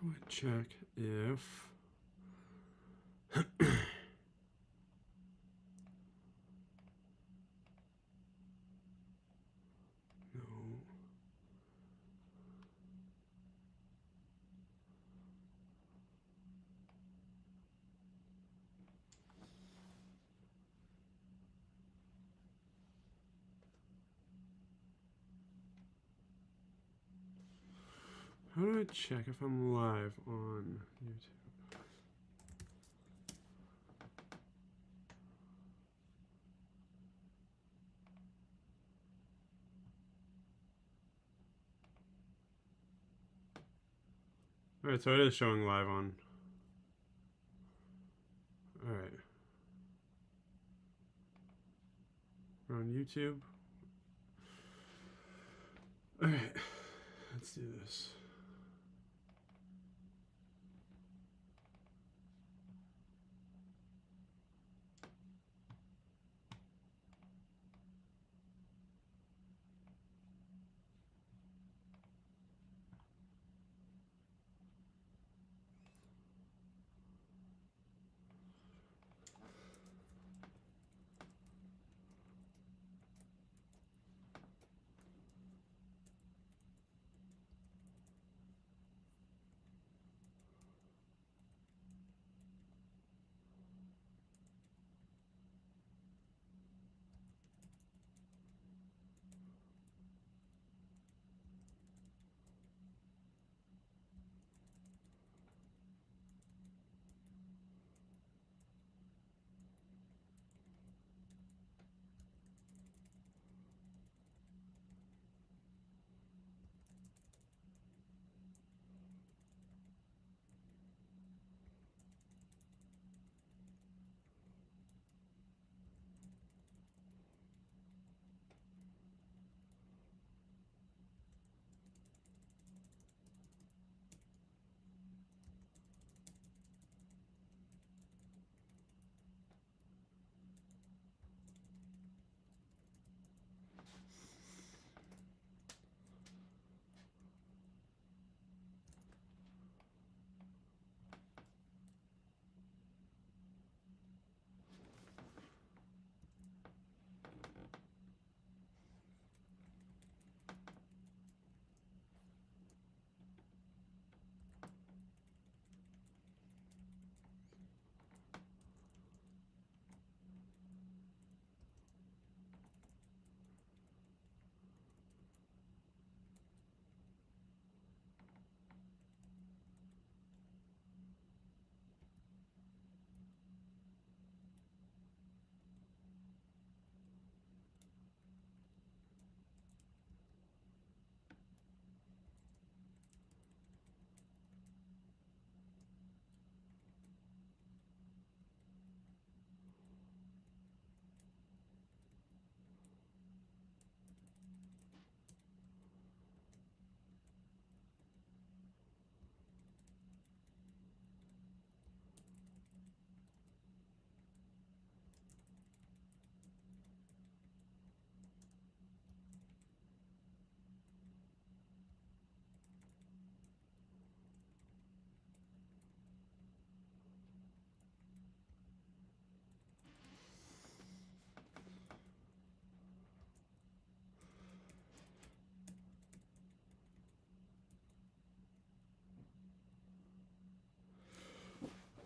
I would check if no. How do I check if I'm live on YouTube? Alright, so it is showing live on. Alright. We're on YouTube. Alright. Let's do this.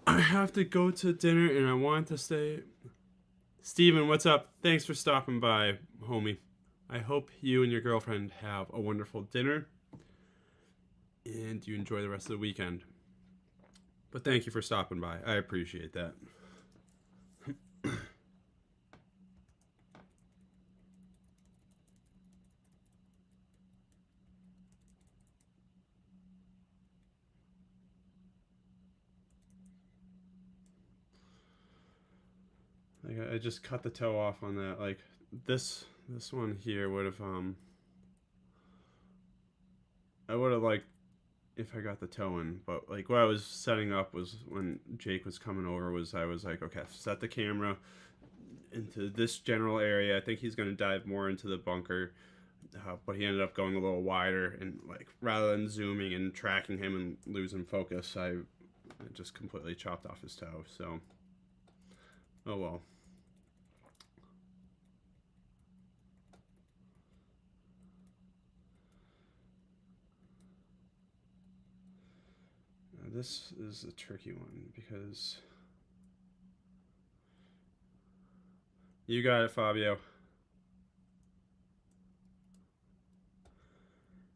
I have to go to dinner and I want to stay. Steven, what's up? Thanks for stopping by, homie. I hope you and your girlfriend have a wonderful dinner and you enjoy the rest of the weekend. But thank you for stopping by. I appreciate that. Like I just cut the toe off on that. Like this one here would have I would have liked if I got the toe in, but like what I was setting up was when Jake was coming over was I was like, okay, set the camera into this general area. I think he's going to dive more into the bunker. but he ended up going a little wider, and like rather than zooming and tracking him and losing focus, I just completely chopped off his toe. So, oh well. This is a tricky one because you got it, Fabio.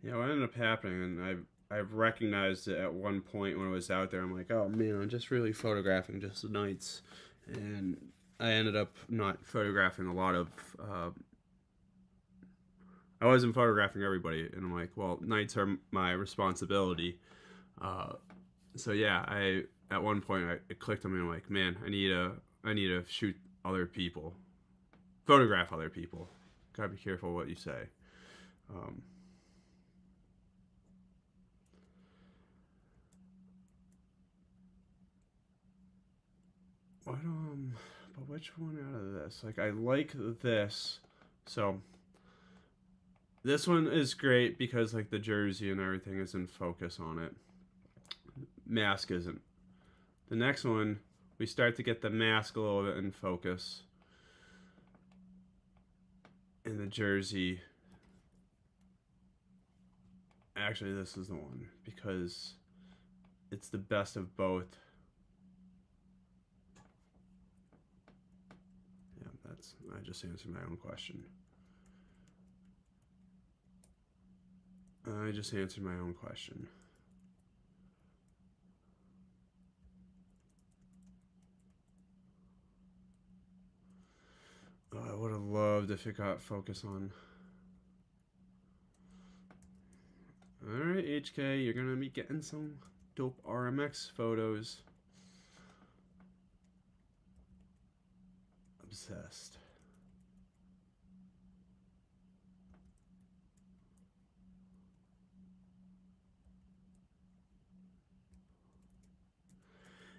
Yeah, what ended up happening, and I've recognized it at one point when I was out there. I'm like, oh man, I'm just really photographing just the knights, and I ended up not photographing a lot of. I wasn't photographing everybody, and I'm like, well, knights are my responsibility. Uh, so yeah, I at one point it clicked on me. I'm like, man, I need to shoot other people, photograph other people. Gotta be careful what you say. Um, what but which one out of this? Like I like this, so this one is great because like the jersey and everything is in focus on it. Mask isn't. The next one, we start to get the mask a little bit in focus. And the jersey. Actually, this is the one because it's the best of both. Yeah, I just answered my own question. I just answered my own question. Oh, I would have loved if it got focus on. Alright, HK, you're gonna be getting some dope RMX photos. Obsessed.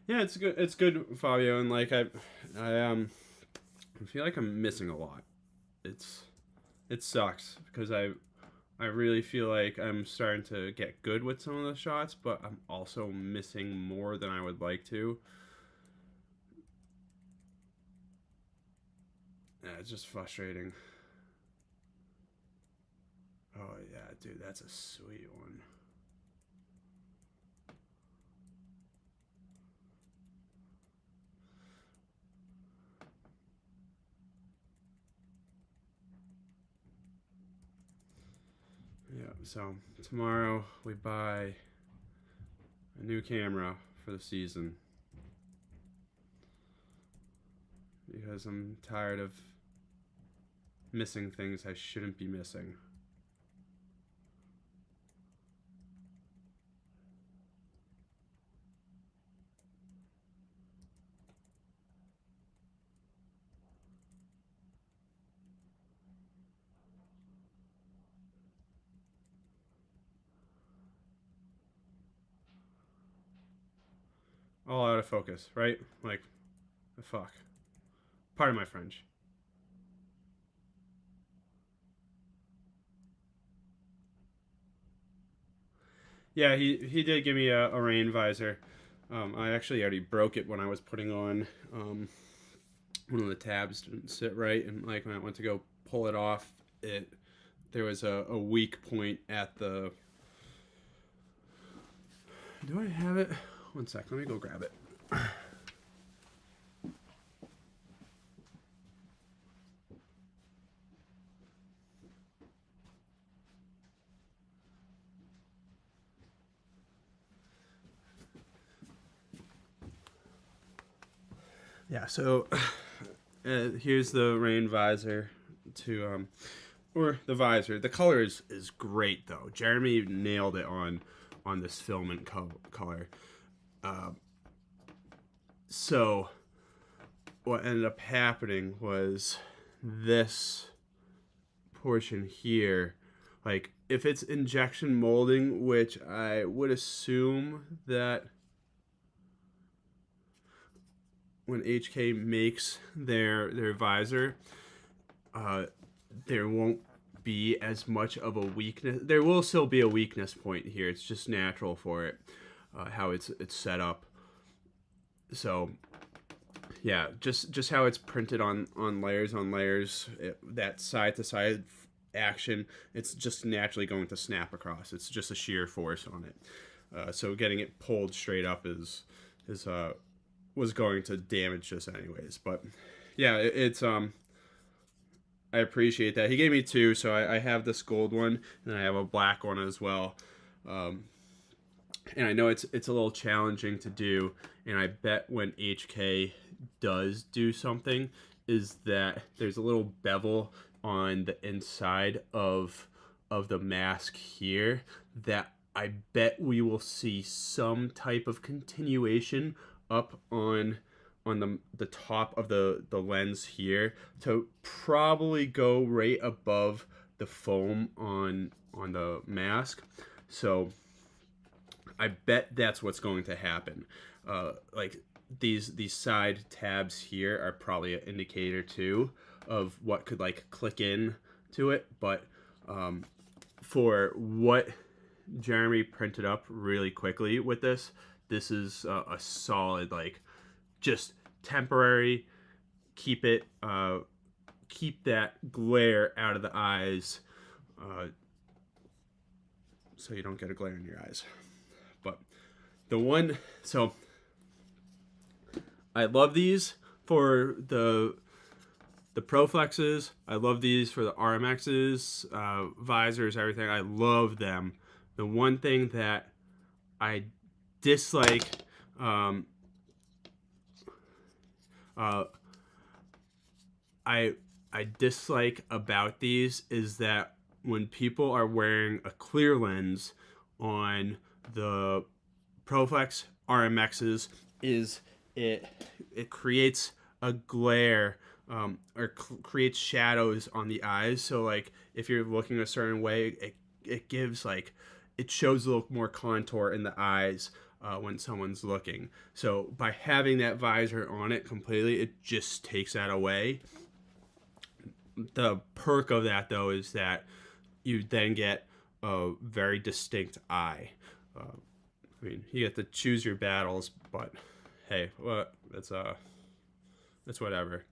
Yeah, it's good. It's good, Fabio, and like I feel like I'm missing a lot. It sucks because I really feel like I'm starting to get good with some of the shots, but I'm also missing more than I would like to. Yeah, it's just frustrating. Oh yeah, dude, that's a sweet one. Yeah, so tomorrow we buy a new camera for the season because I'm tired of missing things I shouldn't be missing. All out of focus, right? Like, the fuck. Pardon my French. Yeah, he did give me a rain visor. I actually already broke it when I was putting on. One of the tabs didn't sit right, and like when I went to go pull it off, there was a weak point at the. Do I have it? One sec, let me go grab it. Yeah, so here's the rain visor to or the visor. The color is great though. Jeremy nailed it on this filament color. So what ended up happening was this portion here, like if it's injection molding, which I would assume that when HK makes their visor, there won't be as much of a weakness. There will still be a weakness point here. It's just natural for it, how it's set up. So yeah, just how it's printed on layers on layers, that side to side action, it's just naturally going to snap across. It's just a shear force on it. So getting it pulled straight up was going to damage this anyways. But yeah, it's I appreciate that. He gave me two, so I have this gold one and I have a black one as well. And I know it's a little challenging to do, and I bet when HK does do something is that there's a little bevel on the inside of the mask here that I bet we will see some type of continuation up on the top of the lens here to probably go right above the foam on the mask. So I bet that's what's going to happen. Like these side tabs here are probably an indicator too of what could like click in to it. But for what Jeremy printed up really quickly with this is a solid, like, just temporary. Keep it, keep that glare out of the eyes, so you don't get a glare in your eyes. But the one, so I love these for the Proflexes. I love these for the RMXs, visors, everything. I love them. The one thing that I dislike, I dislike about these is that when people are wearing a clear lens on the Proflex RMXs, is it creates a glare, or creates shadows on the eyes. So like if you're looking a certain way, it gives, like, it shows a little more contour in the eyes when someone's looking. So by having that visor on it completely, it just takes that away. The perk of that, though, is that you then get a very distinct eye. I mean, you get to choose your battles, but hey, well, that's whatever.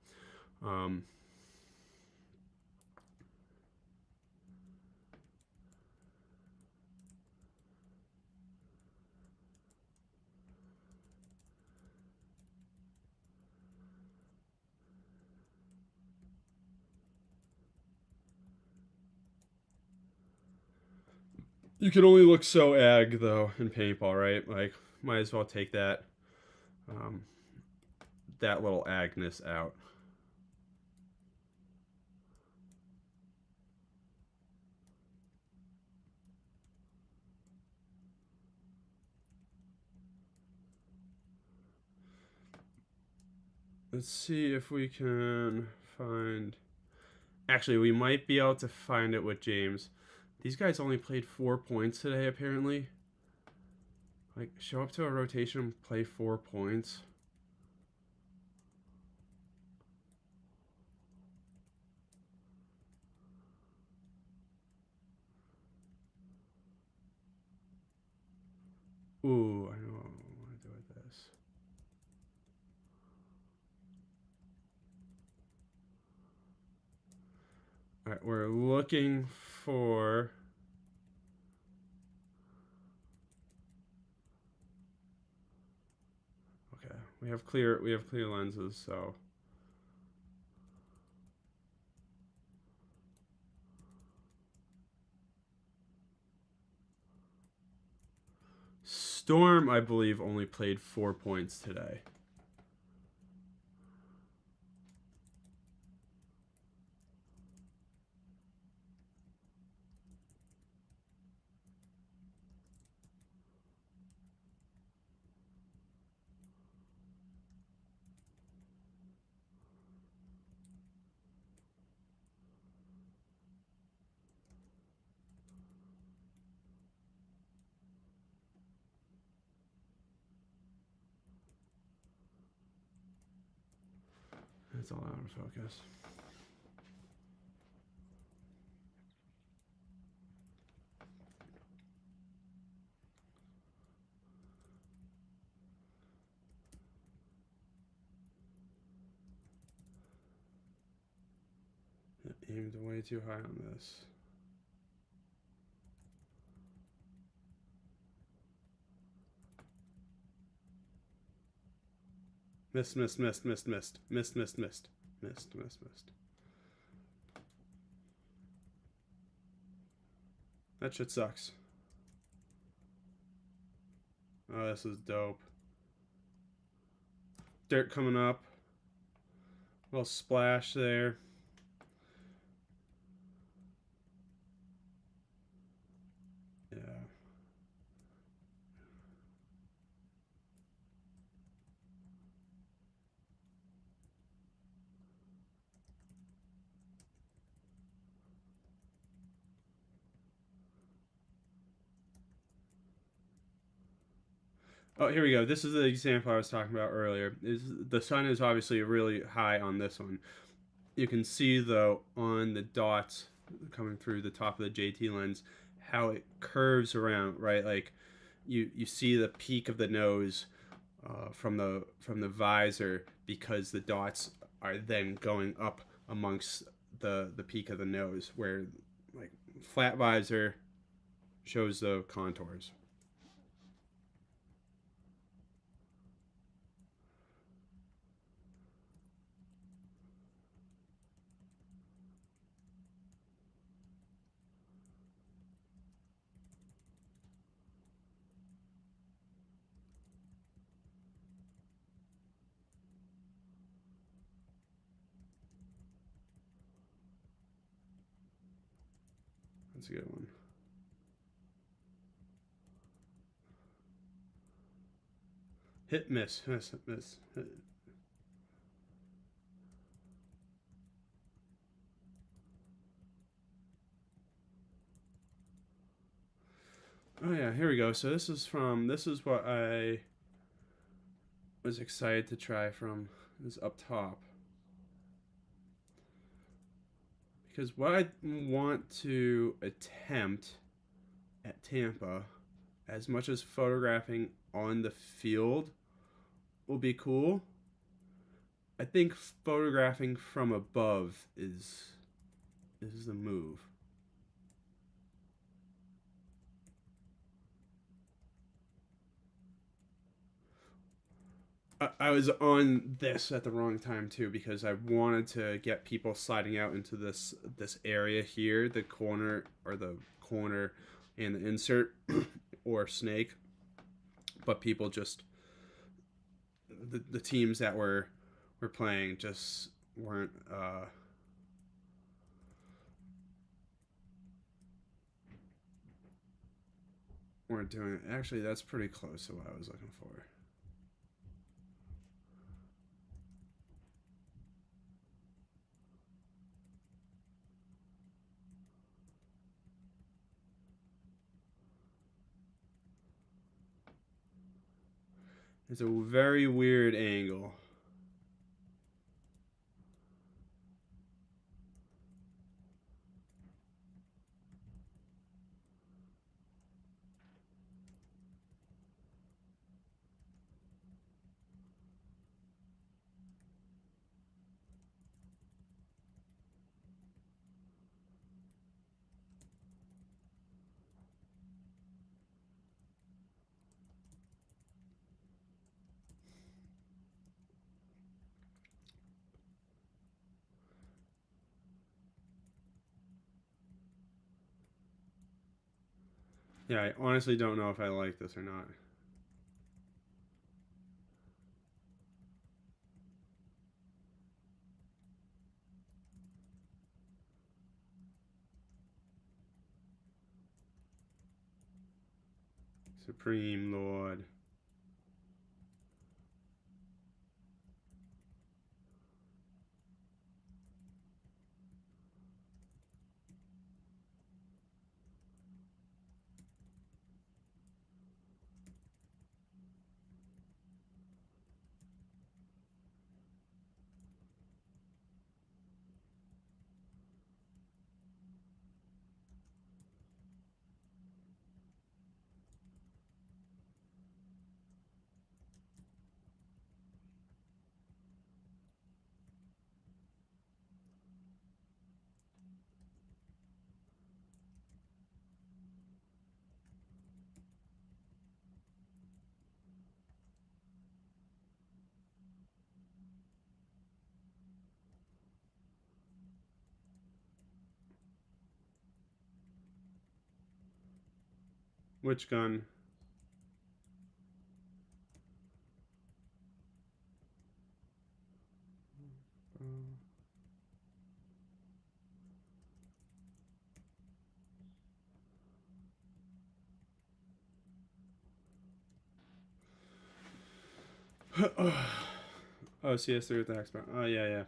You can only look so ag, though, in paintball, right? Like, might as well take that that little agness out. Let's see if we can find... Actually, we might be able to find it with James. These guys only played 4 points today, apparently. Like, show up to a rotation, play 4 points. Ooh, I know what I want to do with this. Alright, we're looking for... Okay, we have clear lenses, so... Storm, I believe, only played 4 points today. It's all out of focus. Aimed way too high on this. Missed, missed, missed, missed, missed, missed, missed, missed, missed, missed, missed. That shit sucks. Oh, this is dope. Dirt coming up. A little splash there. Yeah. Oh, here we go. This is the example I was talking about earlier. The sun is obviously really high on this one. You can see, though, on the dots coming through the top of the JT lens, how it curves around, right? Like, you see the peak of the nose from the visor, because the dots are then going up amongst the peak of the nose, where like flat visor shows the contours. That's a good one. Hit, miss, miss, miss. Hit. Oh yeah, here we go. So this is what I was excited to try from, is up top. Because what I want to attempt at Tampa, as much as photographing on the field will be cool, I think photographing from above is the move. I was on this at the wrong time too, because I wanted to get people sliding out into this area here, the corner and the insert or snake, but people just the teams that were playing just weren't doing it. Actually, that's pretty close to what I was looking for. It's a very weird angle. Yeah, I honestly don't know if I like this or not. Supreme Lord. Which gun? Oh, CS3 with the Xbox. Oh, yeah, yeah.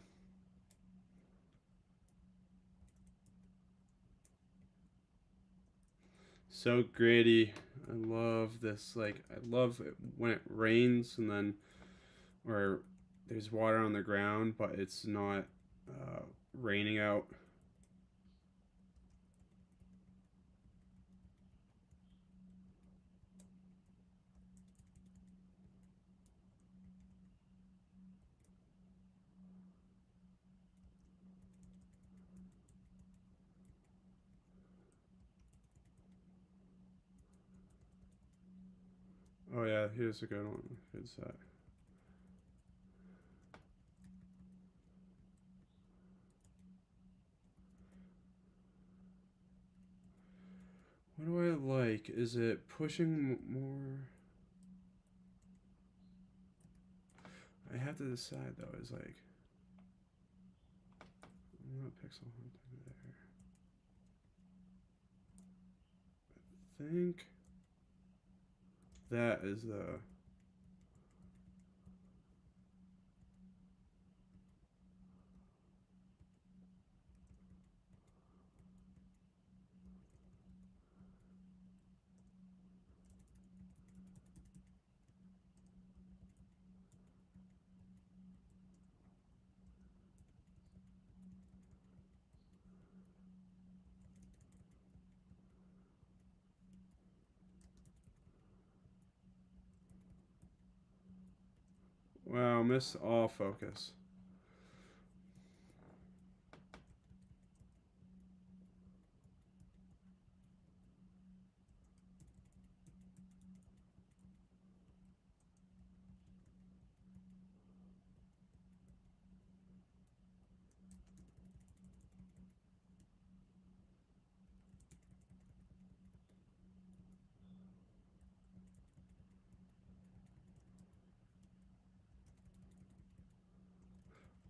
So gritty. I love this. Like, I love it when it rains and then, or there's water on the ground, but it's not raining out. Oh, yeah, here's a good one. Good set. What do I like? Is it pushing more? I have to decide though. Is like, I'm not pixel hunting there. I think that is the. Wow, missed all focus.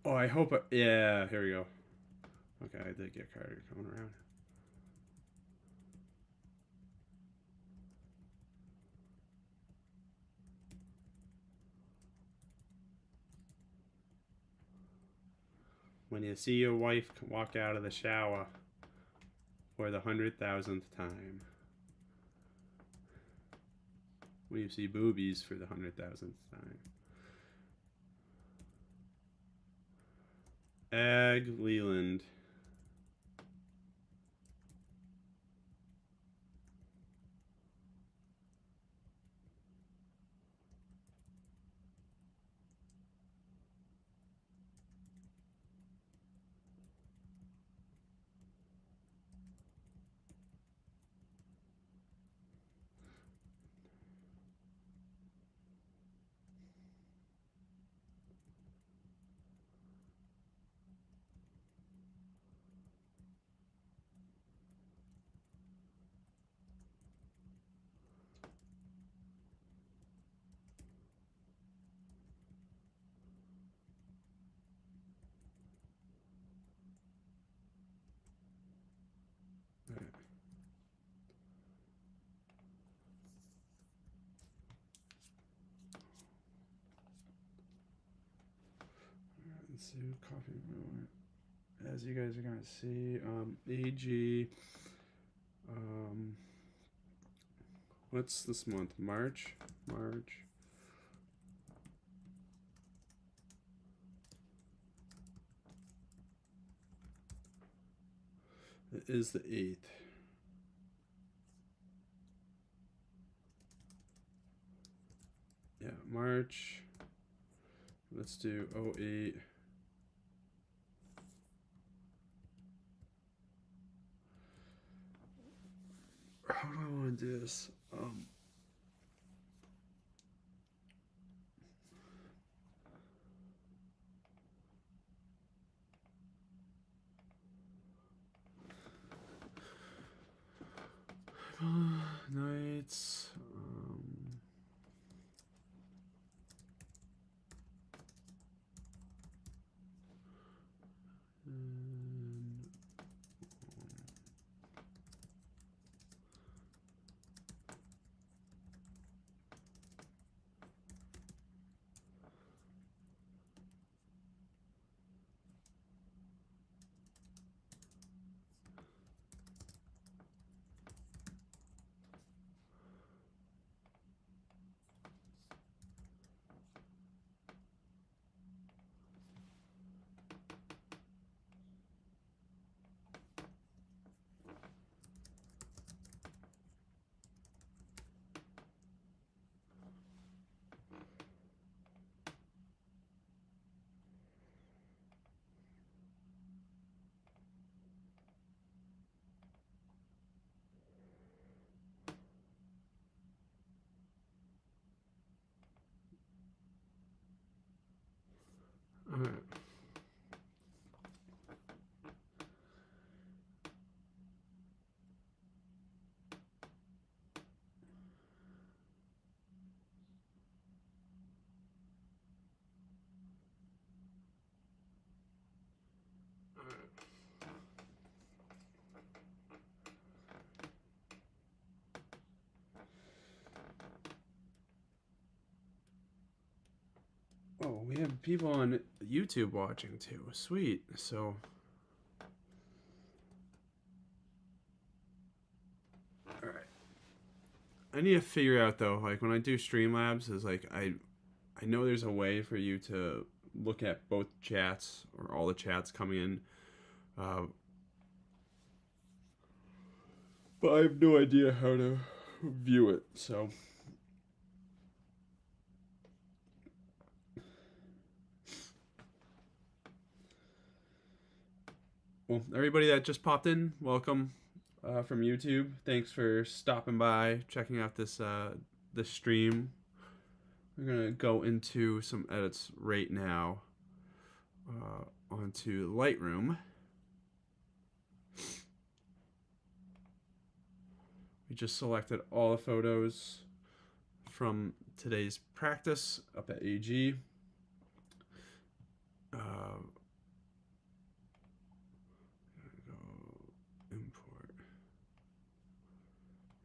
Oh, I hope. Yeah, here we go. Okay, I did get Carter coming around. When you see your wife walk out of the shower for the 100,000th time. When you see boobies for the 100,000th time. Ag Leland. Let's see what coffee. As you guys are gonna see, AG. What's this month? March. It is the 8th. Yeah, March. Let's do 08. How do I want to do this? Night. lights. And, all right. Oh, we have people on YouTube watching too. Sweet. So, all right. I need to figure out though, like when I do Streamlabs, is like I know there's a way for you to look at both chats or all the chats coming in, but I have no idea how to view it. So. Well, everybody that just popped in, welcome from YouTube. Thanks for stopping by, checking out this this stream. We're gonna go into some edits right now onto Lightroom. We just selected all the photos from today's practice up at AG. Import.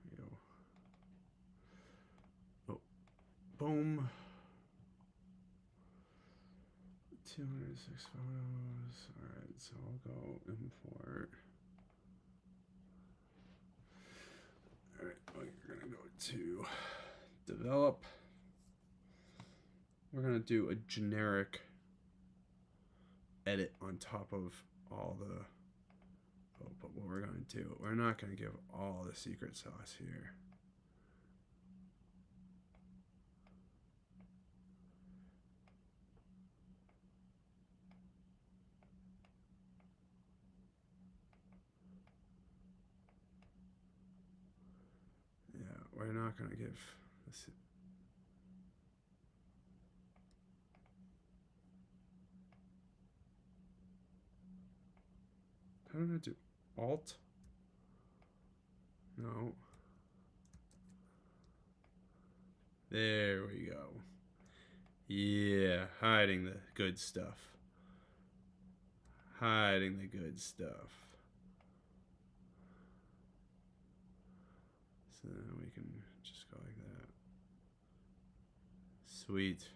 There we go. Oh, boom. 206 photos. All right, so I'll go import. All right, we're gonna go to develop. We're gonna do a generic edit on top of all the. Oh, but what we're gonna do, we're not gonna give all the secret sauce here. Yeah, we're not gonna give this. How did I do? Alt? No. There we go. Yeah, hiding the good stuff. Hiding the good stuff. So then we can just go like that. Sweet.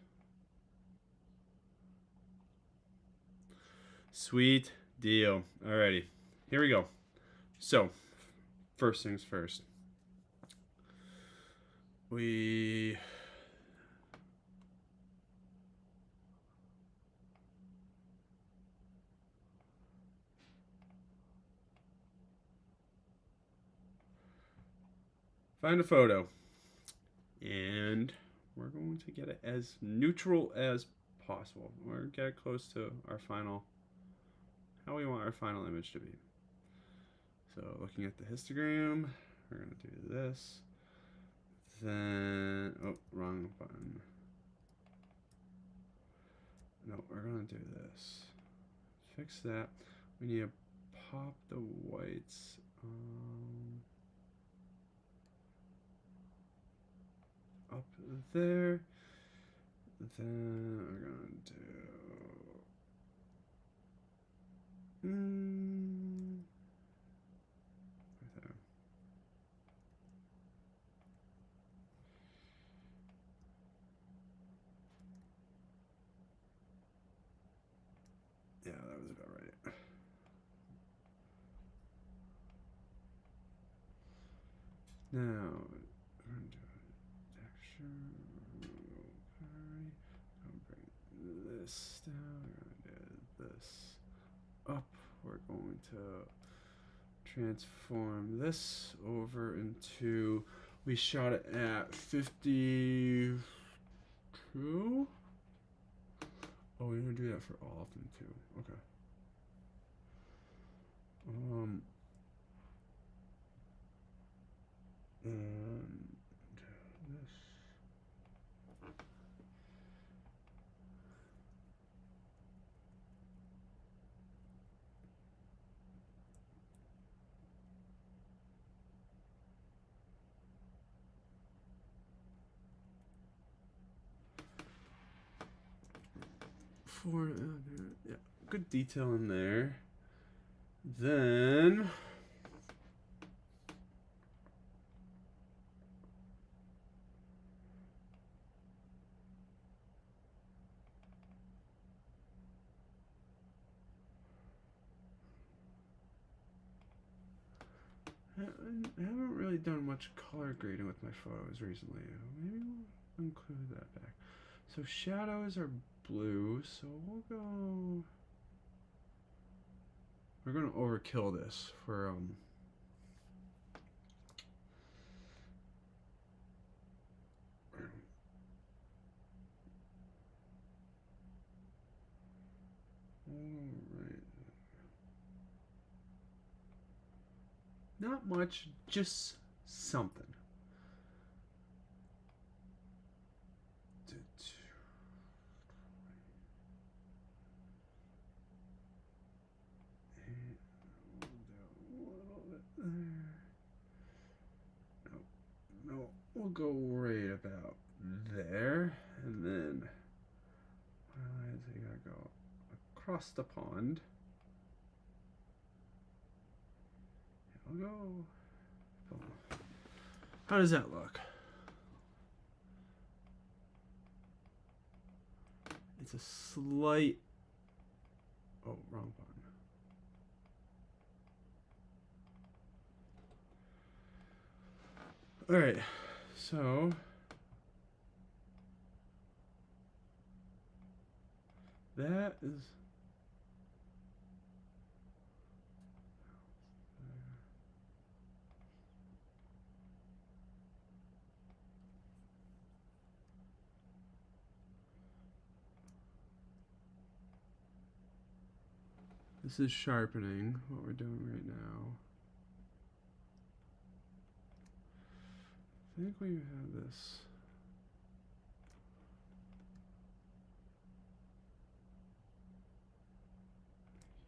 Sweet deal. Alrighty, here we go. So, first things first. We find a photo, and we're going to get it as neutral as possible. We're get it close to our final, how we want our final image to be. So looking at the histogram, we're going to do this. Then, oh, wrong button. No, we're going to do this. Fix that. We need to pop the whites. up there. Then we're gonna do right there. Yeah, that was about right. Now we're gonna do texture. I'll bring this down. We're gonna do this up. We're going to transform this over into. We shot it at 52. Oh, we're gonna do that for all of them too. Okay. And this. Yeah, good detail in there. Then I haven't really done much color grading with my photos recently. Maybe we'll include that back. So shadows are blue, so we'll go. We're gonna overkill this for Alright. Not much, just something. No, we'll go right about there, and then I gotta go across the pond. I'll go. Boom. How does that look? It's a slight. Oh, wrong button. All right, so that is. This is sharpening, what we're doing right now. I think we have this.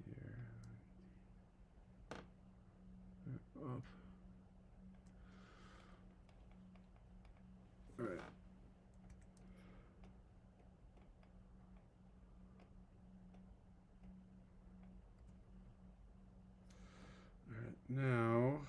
Here. Up. All right. All right, now.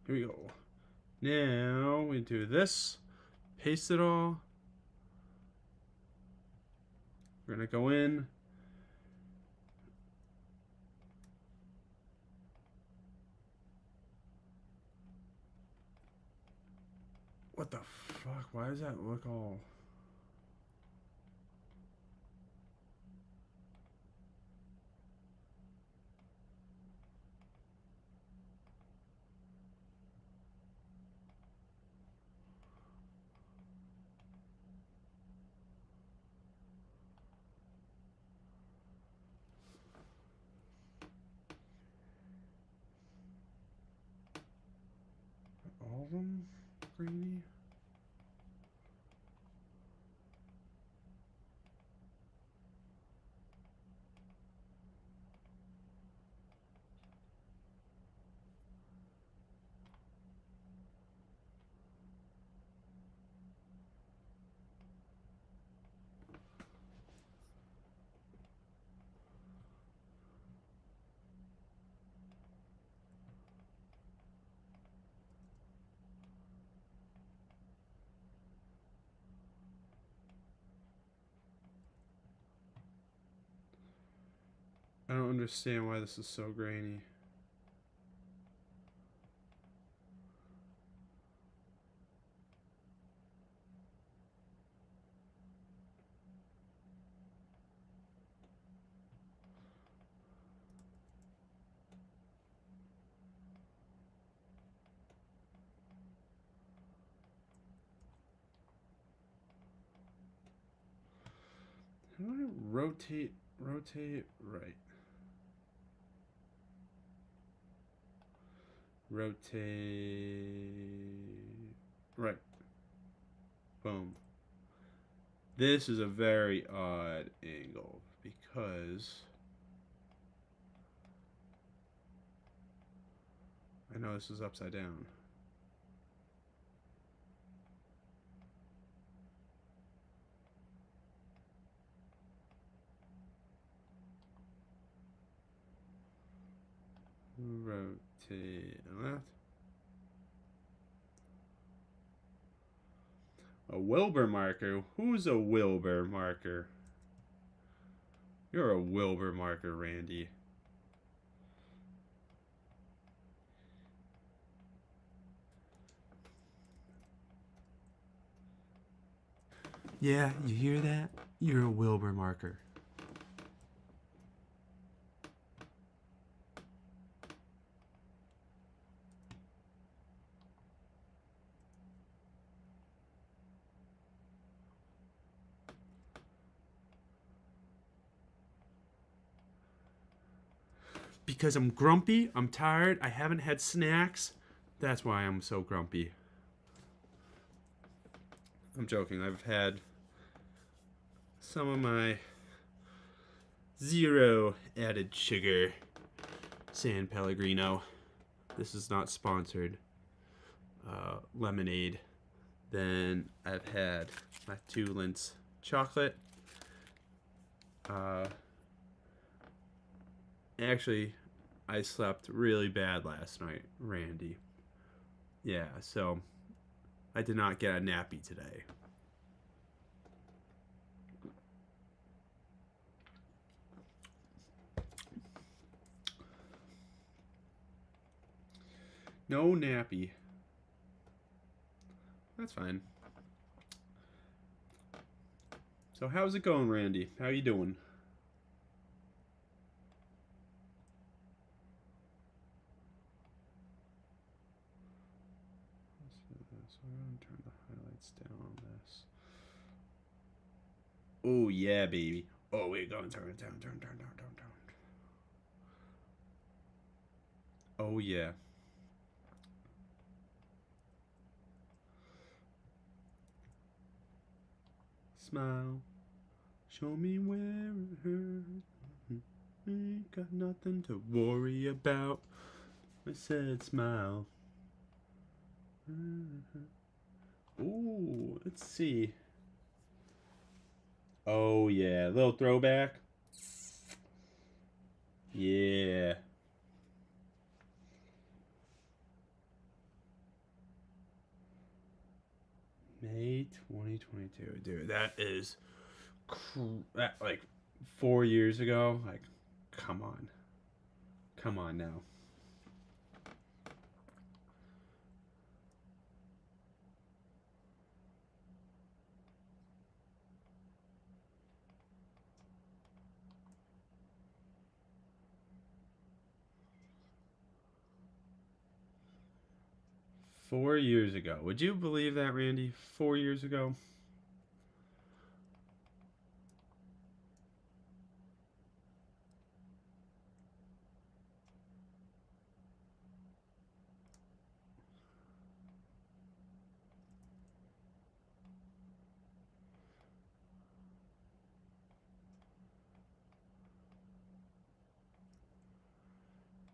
Here we go. Now we do this. Paste it all. We're going to go in. What the fuck? Why does that look all... all of them grainy? I don't understand why this is so grainy. How do I rotate right? Rotate right. Boom. This is a very odd angle because I know this is upside down. Rotate left. A Wilbur marker? Who's a Wilbur marker? You're a Wilbur marker, Randy. Yeah, you hear that? You're a Wilbur marker. Because I'm grumpy, I'm tired, I haven't had snacks. That's why I'm so grumpy. I'm joking, I've had some of my zero added sugar San Pellegrino. This is not sponsored. Lemonade. Then I've had my 2 Lindt chocolate. Actually, I slept really bad last night, Randy. Yeah, so I did not get a nappy today. No nappy. That's fine. So how's it going, Randy? How you doing? So I'm going to turn the highlights down on this. Oh yeah, baby. Oh, we're going to turn it down, turn. Oh yeah. Smile. Show me where it hurts. Ain't got nothing to worry about. I said smile. Ooh, let's see. Oh yeah, little throwback. Yeah. May 2022. Dude, that is that like 4 years ago. Like, come on. Come on now. Four years ago. Would you believe that, Randy? 4 years ago?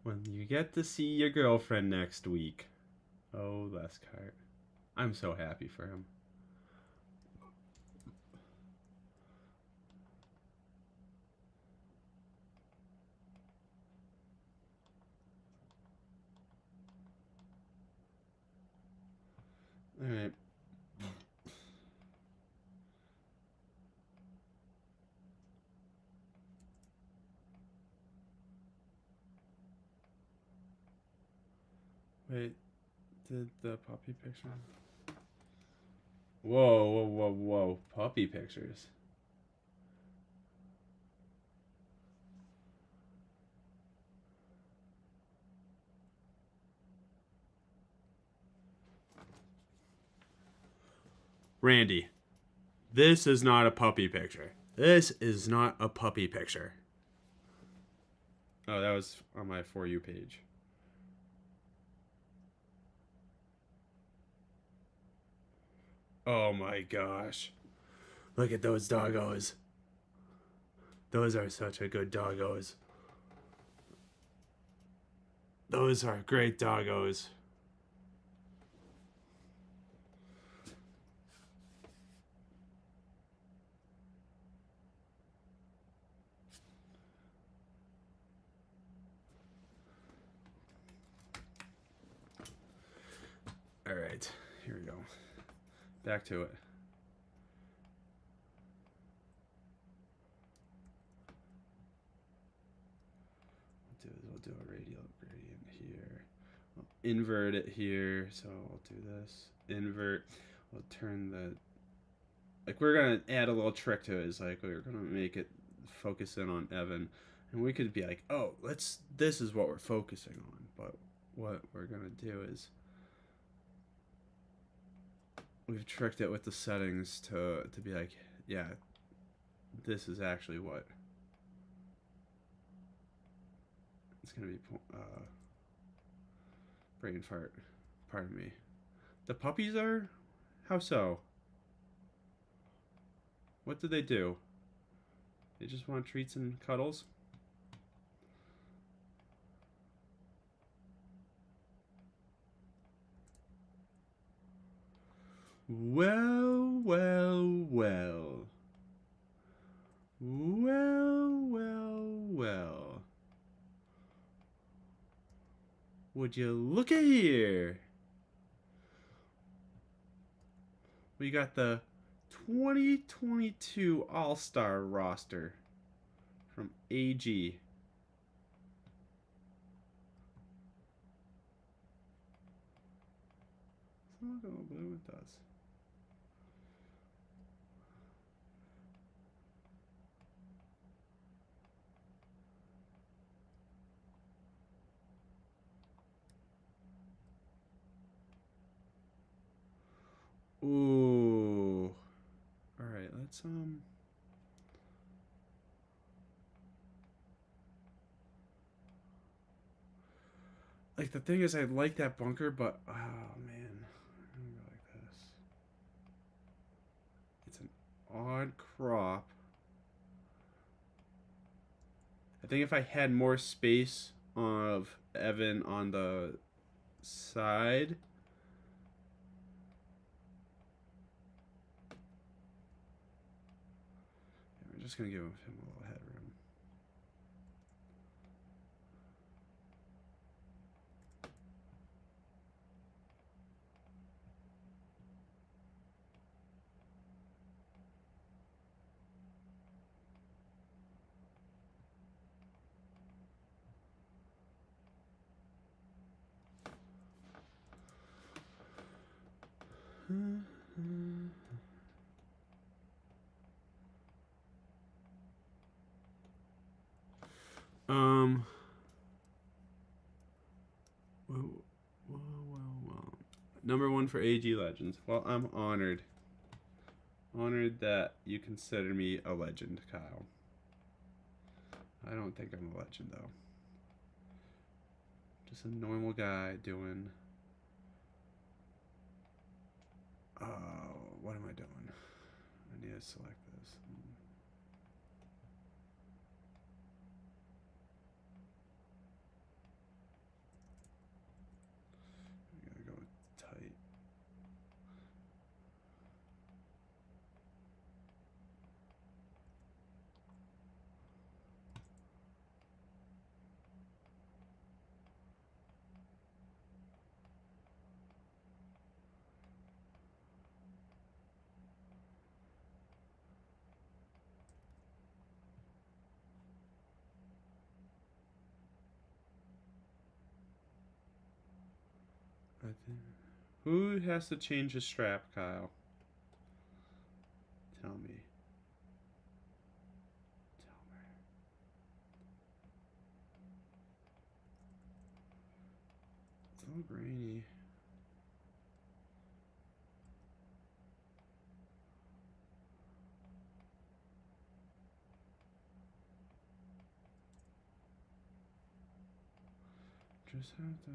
When you get to see your girlfriend next week. Oh, Lescart. I'm so happy for him. All right. Wait, did the puppy picture? Whoa, whoa, whoa, whoa. Puppy pictures. Randy, this is not a puppy picture. This is not a puppy picture. Oh, that was on my For You page. Oh my gosh. Look at those doggos. Those are such a good doggos. Those are great doggos. All right, here we go. Back to it. We'll do a radial gradient here. We'll invert it here. So I'll do this. Invert. We'll turn the... Like, we're going to add a little trick to it. It's like, we're going to make it focus in on Evan. And we could be like, oh, this is what we're focusing on. But what we're going to do is... We've tricked it with the settings to be like, yeah, this is actually what it's gonna be. Brain fart. Pardon me. The puppies are? How so? What did they do? They just want treats and cuddles? Well, well, well. Well, well, well. Would you look at here? We got the 2022 All-Star roster from AG. It's not going blue, it does. Ooh. All right, let's like the thing is I like that bunker, but oh man. I'm gonna go like this. It's an odd crop. I think if I had more space of Evan on the side, we're just gonna give him a little headroom. Um. Well, well. Number one for AG Legends. Well, I'm honored. Honored that you consider me a legend, Kyle. I don't think I'm a legend, though. Just a normal guy doing... what am I doing? I need to select this. I gotta go with tight. I think. Who has to change his strap, Kyle? Tell me. Tell me. It's a little grainy. Just have to...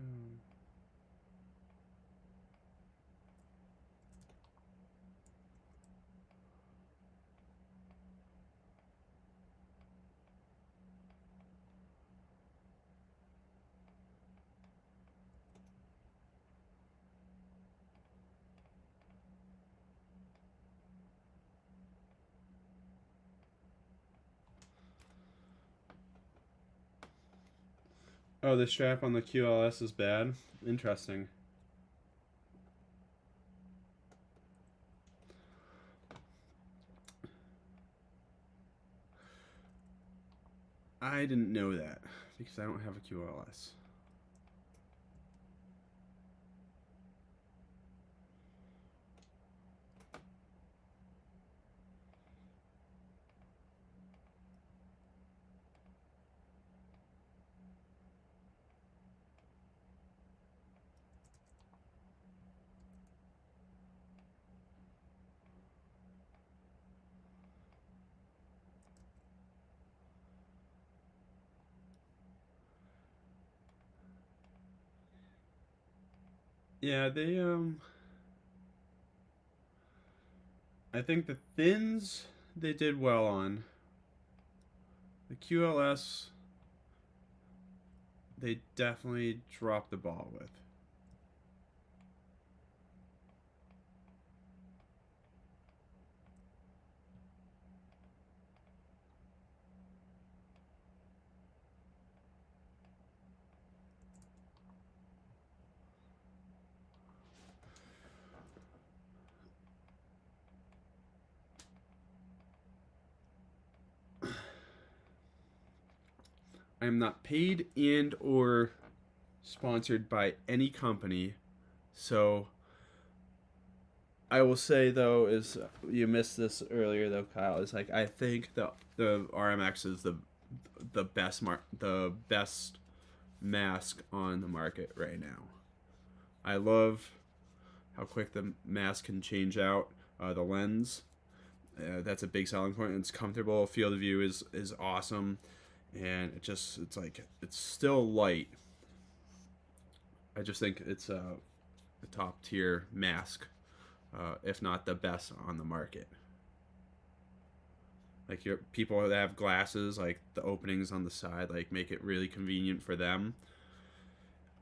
Oh, the strap on the QLS is bad? Interesting. I didn't know that because I don't have a QLS. Yeah, I think the thins they did well on. The QLS they definitely dropped the ball with. I am not paid and or sponsored by any company, so I will say though is you missed this earlier though, Kyle. Is like I think the RMX is the best mask on the market right now. I love how quick the mask can change out. The lens, that's a big selling point. It's comfortable. Field of view is awesome, and it's like it's still light. I just think it's a top tier mask, if not the best on the market. Like your people that have glasses, like the openings on the side, like make it really convenient for them.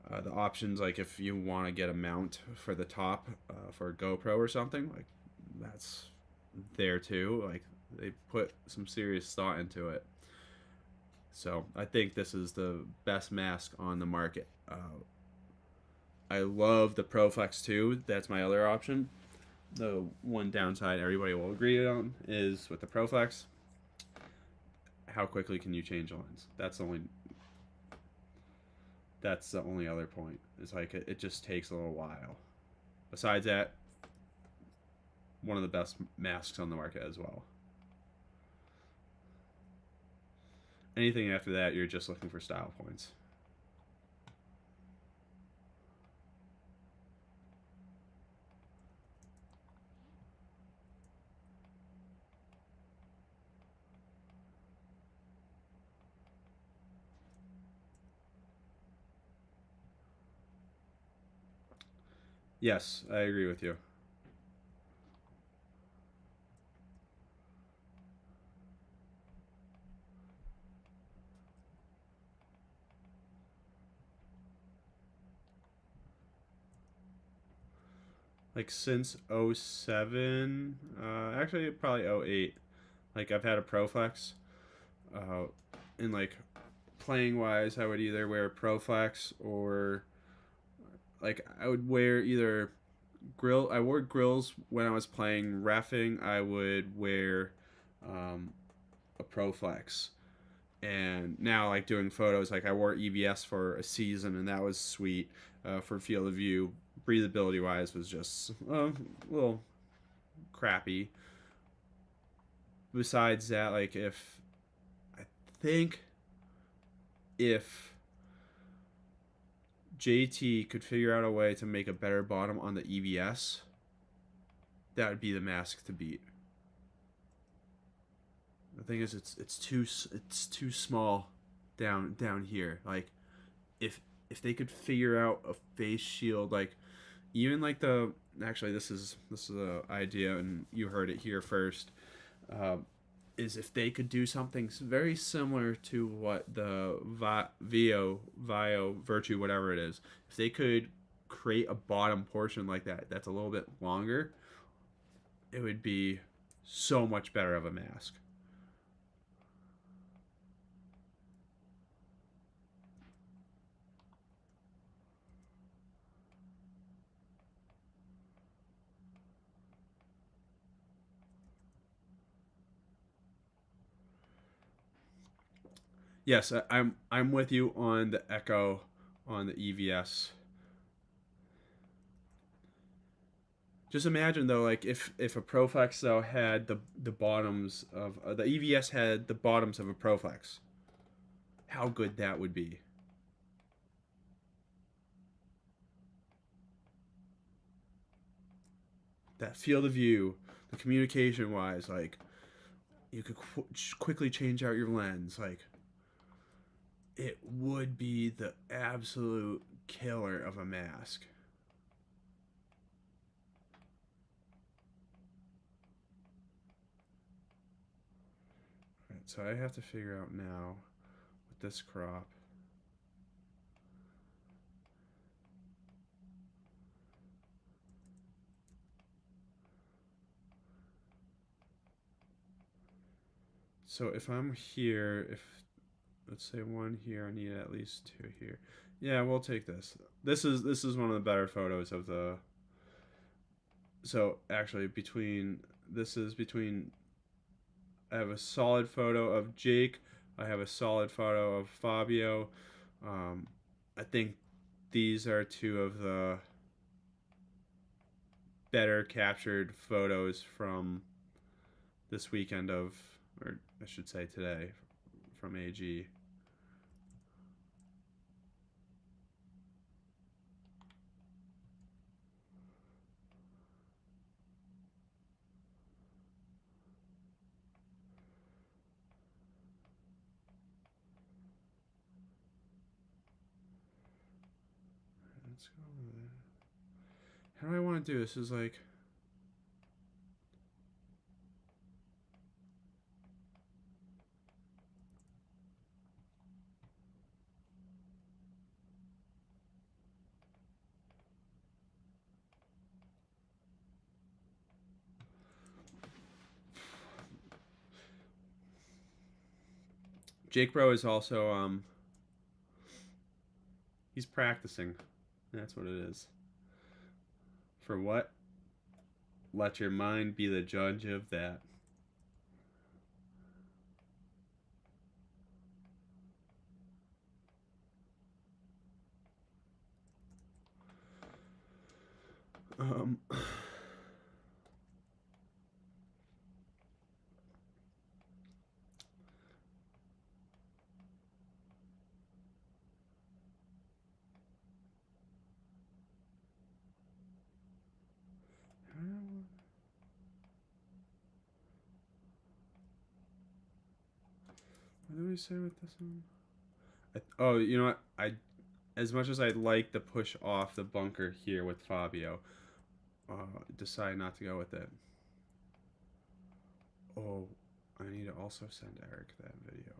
The options, like if you want to get a mount for the top for a GoPro or something, like that's there too. Like they put some serious thought into it. So I think this is the best mask on the market. I love the ProFlex 2. That's my other option. The one downside everybody will agree on is with the ProFlex, how quickly can you change a lens? That's the only other point. It's like it just takes a little while. Besides that, one of the best masks on the market as well. Anything after that, you're just looking for style points. Yes, I agree with you. Like since '07, actually probably '08. Like I've had a Proflex, uh, and like playing wise, I would either wear Proflex or like I would wear either grill. I wore grills when I was playing refing. I would wear um, a Proflex, and now like doing photos, like I wore EVS for a season, and that was sweet for field of view. Breathability wise was just a little crappy. Besides that, like if I think if JT could figure out a way to make a better bottom on the EVS, that would be the mask to beat. The thing is, it's too small down here. Like if they could figure out a face shield, like even like the actually this is a idea, and you heard it here first. Uh, is if they could do something very similar to what the Vio Virtue whatever it is, if they could create a bottom portion like that that's a little bit longer, it would be so much better of a mask. Yes, I'm with you on the Echo on the EVS. Just imagine though, like if a Proflex though had the bottoms of the EVS had the bottoms of a Proflex, how good that would be. That field of view, the communication wise, like you could quickly change out your lens, like it would be the absolute killer of a mask. Right, so I have to figure out now with this crop. So if I'm here, if let's say one here, I need at least two here. Yeah, we'll take this. This is one of the better photos of the. So actually, between this is between. I have a solid photo of Jake. I have a solid photo of Fabio. Um, I think these are two of the better captured photos from this weekend of, or I should say today, from AG. Let's go over there. How do I want to do this? Is like Jake Bro is also he's practicing. That's what it is. For what? Let your mind be the judge of that. Um, What do we say with this one? Oh, you know what? As much as I'd like to push off the bunker here with Fabio, decide not to go with it. Oh, I need to also send Eric that video.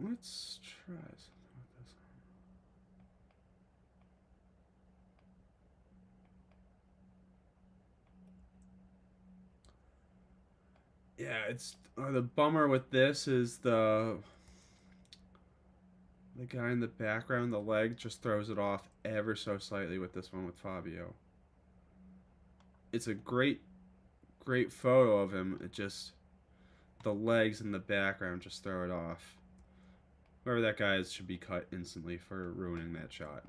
Let's try something with this one. Yeah, it's the bummer with this is the guy in the background, the leg just throws it off ever so slightly with this one with Fabio. It's a great photo of him. It just the legs in the background just throw it off. Whoever that guy is should be cut instantly for ruining that shot.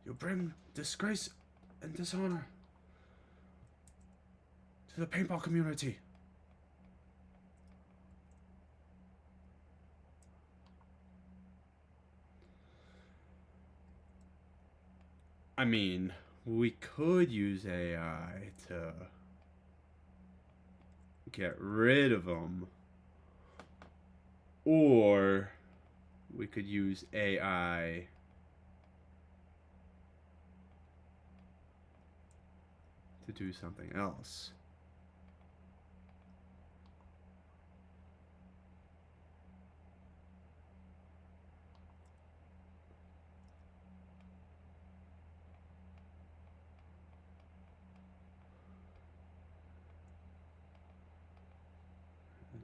You bring disgrace and dishonor to the paintball community. I mean, we could use AI to get rid of them, or we could use AI to do something else.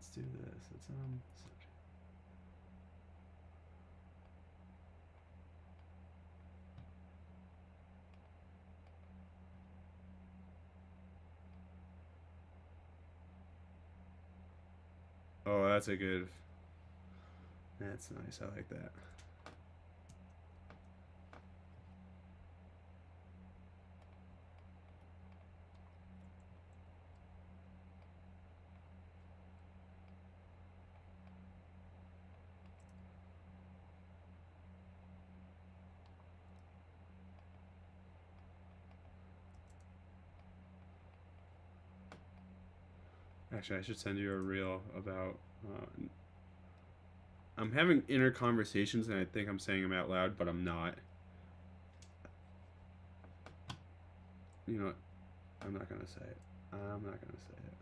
Let's do this. Let's Oh, that's a good. That's nice. I like that. Actually, I should send you a reel about. I'm having inner conversations, and I think I'm saying them out loud, but I'm not. You know what? I'm not gonna say it. I'm not gonna say it.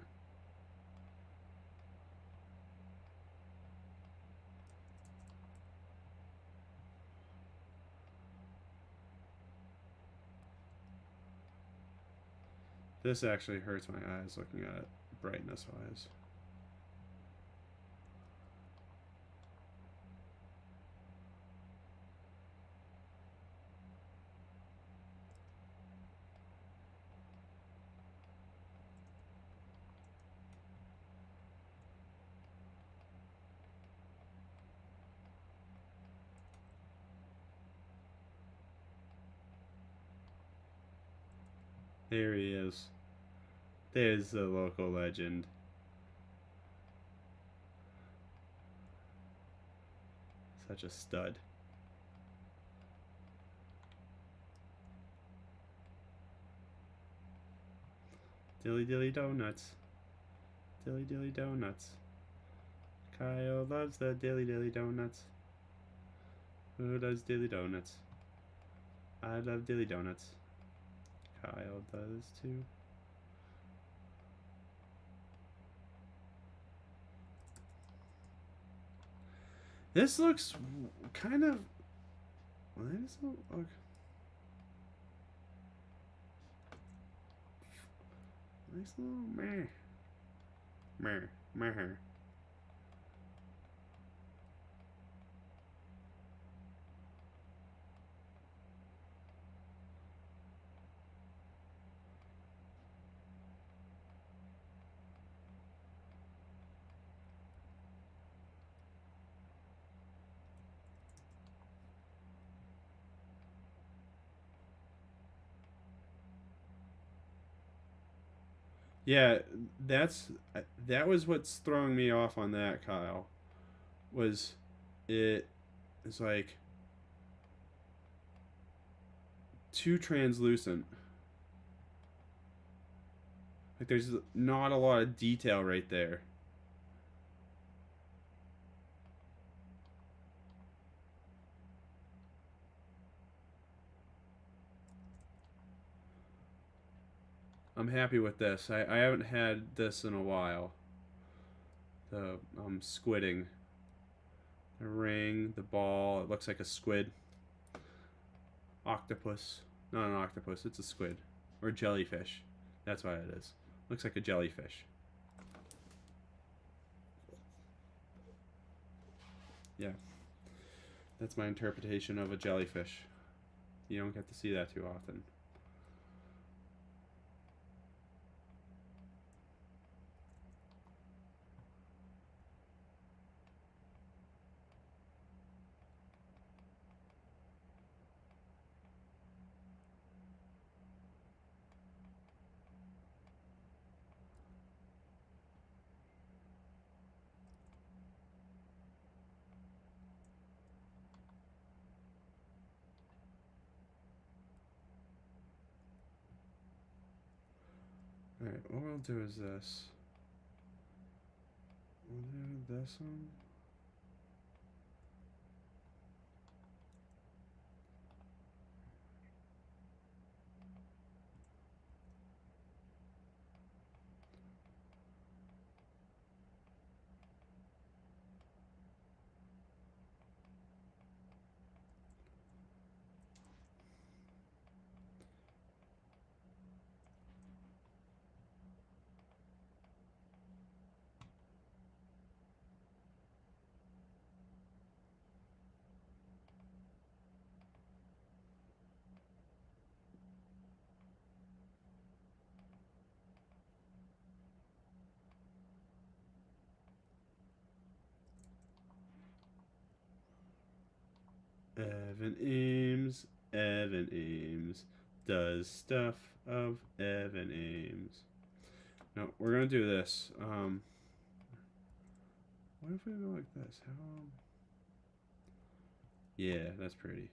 This actually hurts my eyes looking at it brightness wise. There he is. There's the local legend. Such a stud. Dilly dilly donuts. Dilly dilly donuts. Kyle loves the dilly dilly donuts. Who loves dilly donuts? I love dilly donuts. Kyle does too. This looks kind of. Why does it look? Nice little meh. Meh. Meh. Yeah, that's that was what's throwing me off on that, Kyle. Was it is like too translucent. Like there's not a lot of detail right there. I'm happy with this. I haven't had this in a while. The squidding. The ring, the ball, it looks like a squid. Octopus. Not an octopus, it's a squid. Or jellyfish. That's what it is. Looks like a jellyfish. Yeah. That's my interpretation of a jellyfish. You don't get to see that too often. Alright, what we'll do is this. We'll do this one. Evan Ames. Evan Ames does stuff of Evan Ames. No, we're gonna do this. What if we go like this? How? Yeah, that's pretty.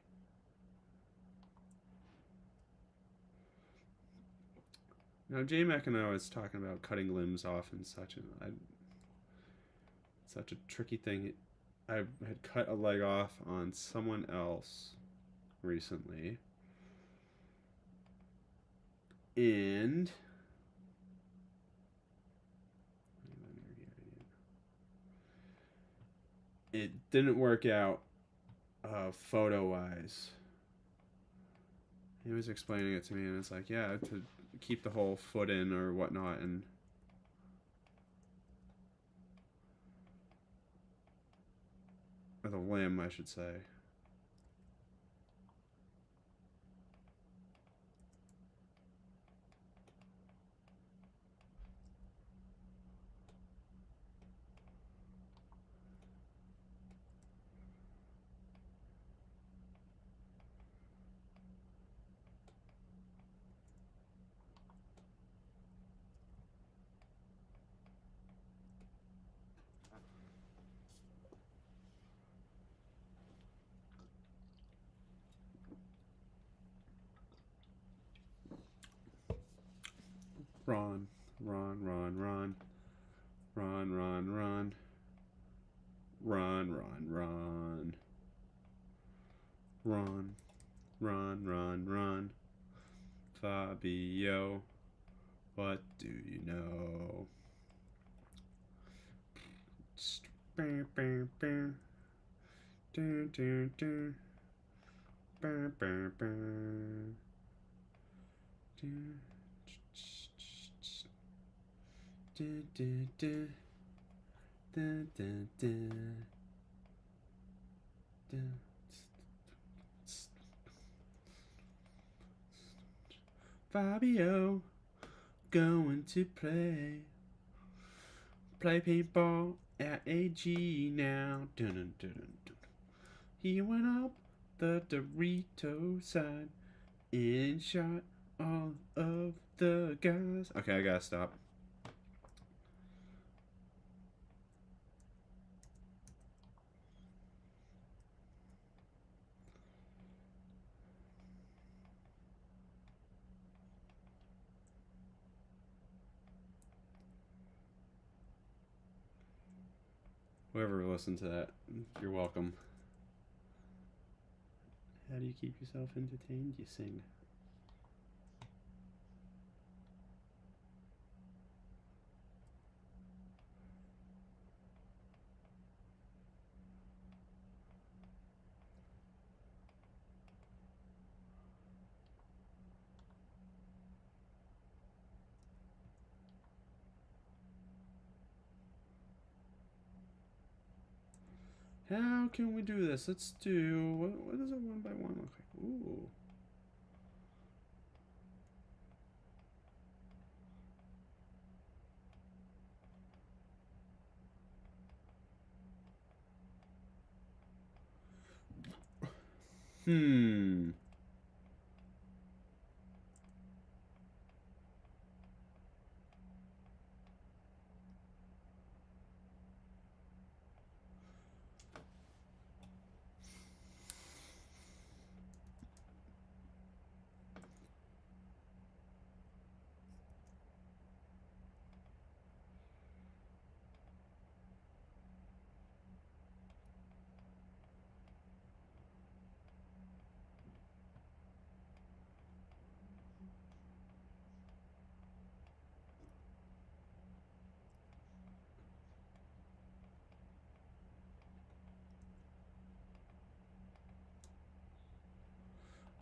Now, J Mac and I was talking about cutting limbs off and such, and such a tricky thing. I had cut a leg off on someone else recently, and it didn't work out photo wise. He was explaining it to me, and it's like, yeah, to keep the whole foot in or whatnot, and or the limb, I should say. Ron, Ron, Ron, Ron, Ron, Ron, Ron, Ron, Ron, Ron, Ron, Ron, Ron, Ron, Fabio, what do you know? Dun, dun, dun. Dun, dun, dun. Dun. Fabio going to play paintball at AG now. Dun, dun, dun, dun. He went up the Dorito side and shot all of the guys. Okay, I gotta stop. Whoever listened to that, you're welcome. How do you keep yourself entertained? You sing. How can we do this? Let's do... What does a 1 by 1 look like? Ooh. Hmm.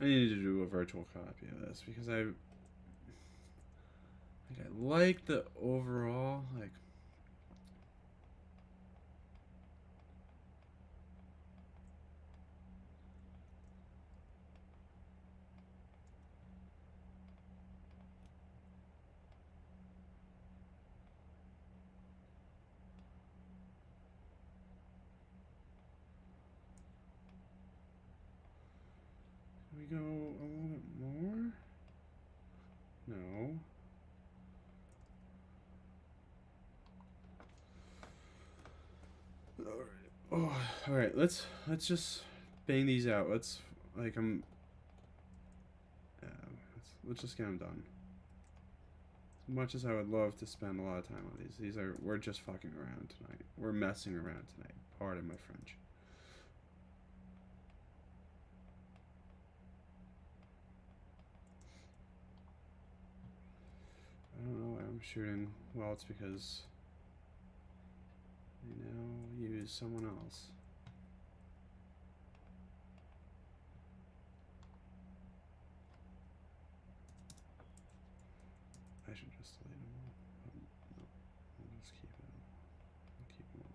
I need to do a virtual copy of this because I like the overall, like... Can we go a little bit more? No. Oh, all right. Let's just bang these out. Let's let's just get them done. As much as I would love to spend a lot of time on we're just fucking around tonight. We're messing around tonight. Pardon my French. I don't know why I'm shooting. Well, it's because I now use someone else. I should just delete them all. No, I'll just keep it. I'll keep them all.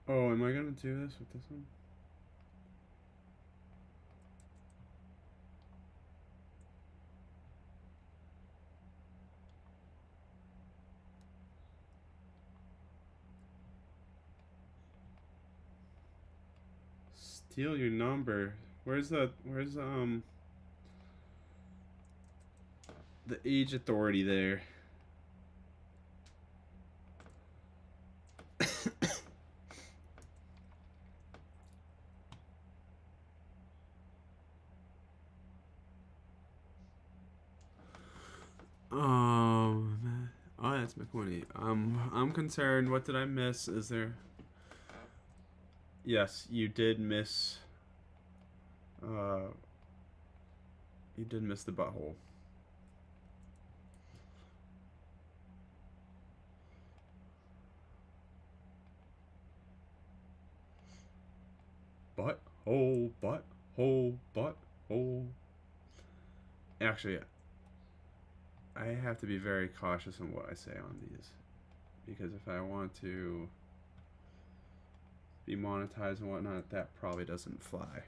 Oh, am I gonna do this with this one? Steal your number. Where's the the age authority there? Oh, that's McWinnie. I'm concerned. What did I miss? Is there? Yes, you did miss. Uh, you did miss the butthole. Butthole, butthole, butthole. Actually, I have to be very cautious on what I say on these, because if I want to be monetized and whatnot, that probably doesn't fly.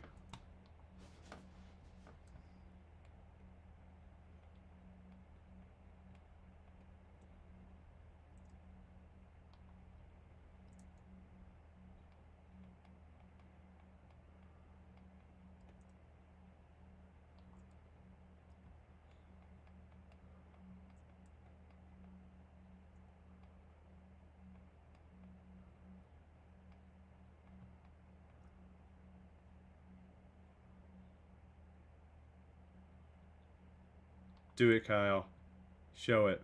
Do it, Kyle. Show it.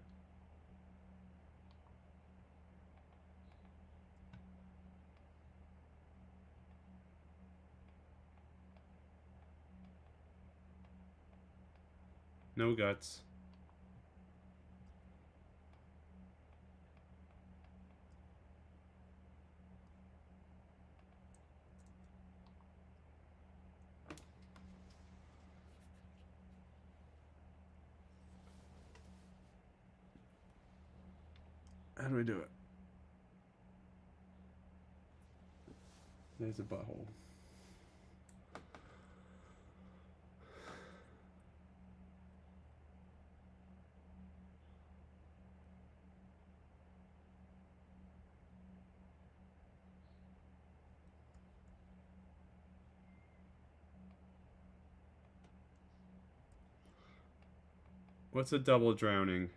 No guts. How do we do it? There's a butthole. What's a double drowning?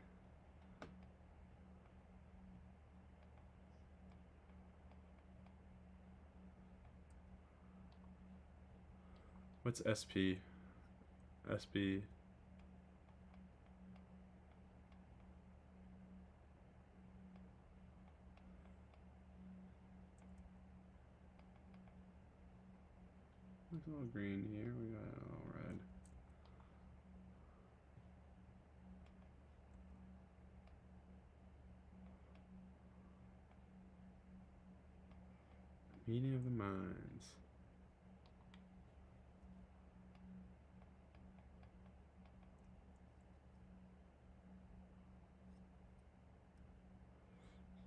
What's SP? SB. There's a little green here. We got a little red. Meeting of the minds.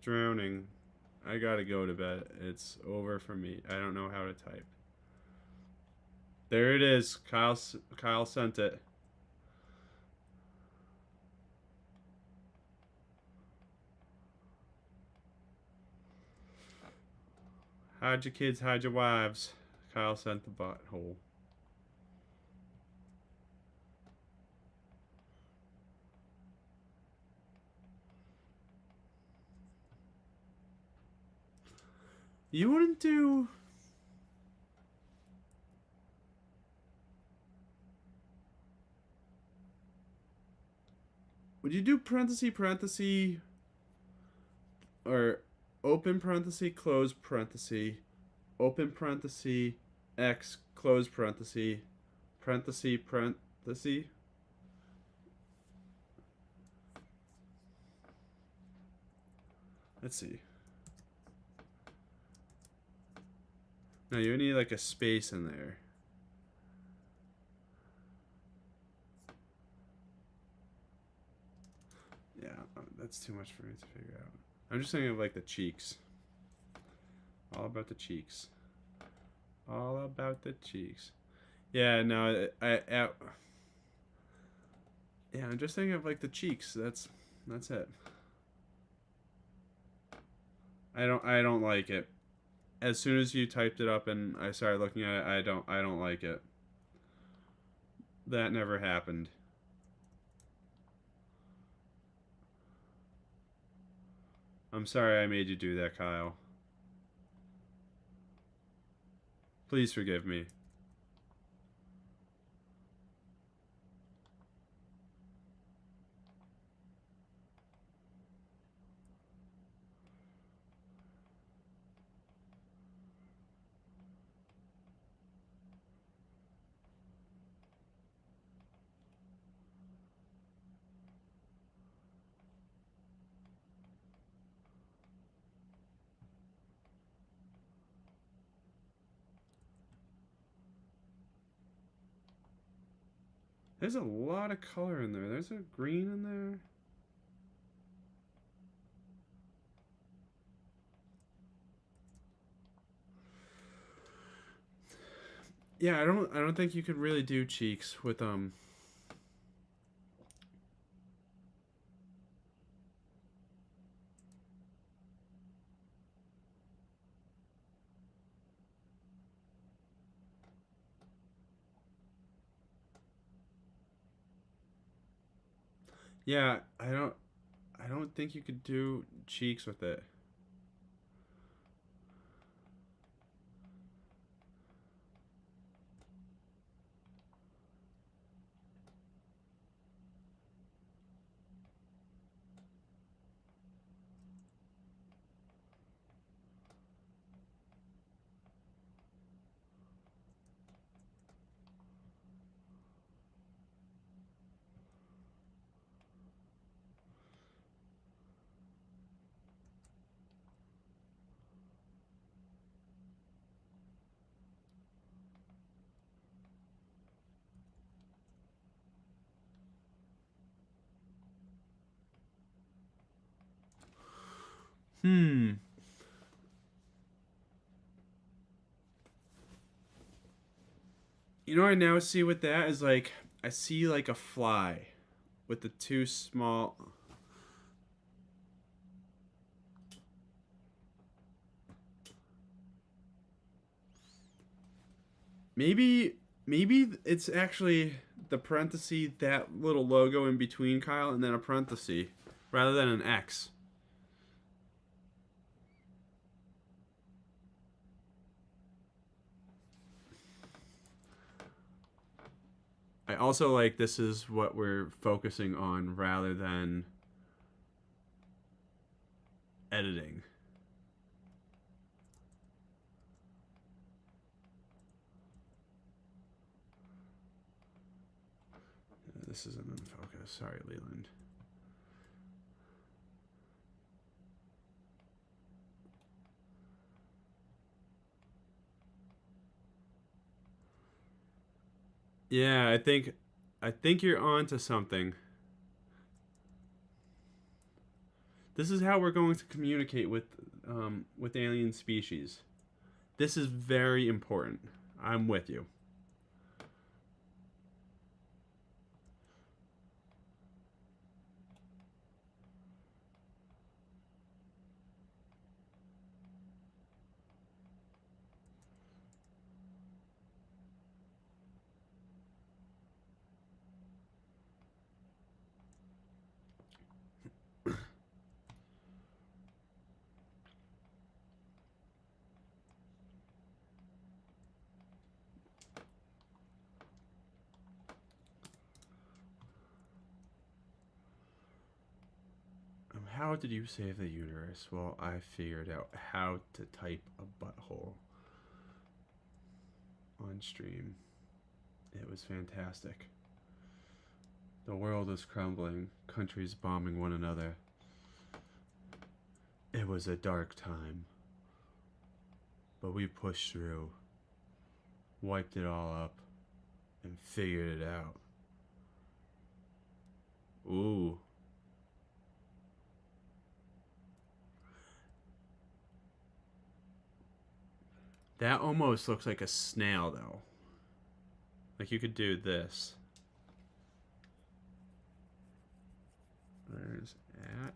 Drowning. I gotta go to bed. It's over for me. I don't know how to type. There it is. Kyle sent it. Hide your kids, hide your wives. Kyle sent the butthole. You wouldn't do... Would you do parenthesis, or open parenthesis, close parenthesis, open parenthesis, X, close parenthesis, parenthesis, parenthesis? Let's see. No, you need like a space in there. Yeah, that's too much for me to figure out. I'm just thinking of like the cheeks. All about the cheeks. All about the cheeks. Yeah, no, yeah, I'm just thinking of like the cheeks. That's it. I don't like it. as soon as you typed it up and I started looking at it, I don't like it. That never happened. I'm sorry I made you do that, Kyle. Please forgive me. There's a lot of color in there. There's a green in there. Yeah, I don't think you could really do cheeks with yeah, I don't think you could do cheeks with it. Hmm. You know what I now see with that is like I see like a fly with the two small. Maybe it's actually the parenthesis, that little logo in between, Kyle, and then a parenthesis rather than an X. I also like this is what we're focusing on rather than editing. This isn't in focus. Sorry, Leland. Yeah, I think you're on to something. This is how we're going to communicate with alien species. This is very important. I'm with you. How did you save the universe? Well, I figured out how to type a butthole on stream. It was fantastic. The world is crumbling, countries bombing one another. It was a dark time, but we pushed through, wiped it all up, and figured it out. Ooh. That almost looks like a snail, though. Like you could do this. There's that.